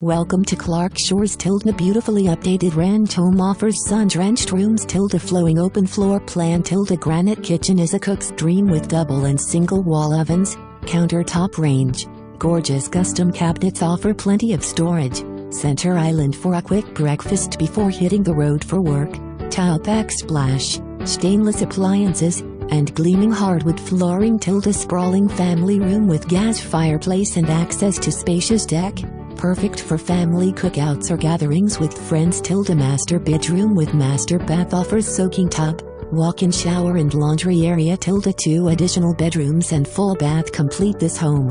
Welcome to Clark Shores tilde beautifully updated rent home offers sun-drenched rooms tilde flowing open floor plan tilde granite kitchen is a cook's dream with double and single wall ovens, countertop range, gorgeous custom cabinets offer plenty of storage, center island for a quick breakfast before hitting the road for work, tile backsplash, stainless appliances, and gleaming hardwood flooring tilde sprawling family room with gas fireplace and access to spacious deck. Perfect for family cookouts or gatherings with friends tilde master bedroom with master bath offers soaking tub, walk-in shower and laundry area tilde 2 additional bedrooms and full bath complete this home.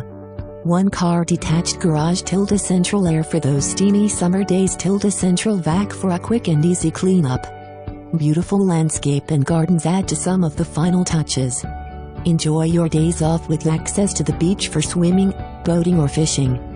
1 car detached garage tilde central air for those steamy summer days tilde Central Vac for a quick and easy cleanup. Beautiful landscape and gardens add to some of the final touches. Enjoy your days off with access to the beach for swimming, boating or fishing.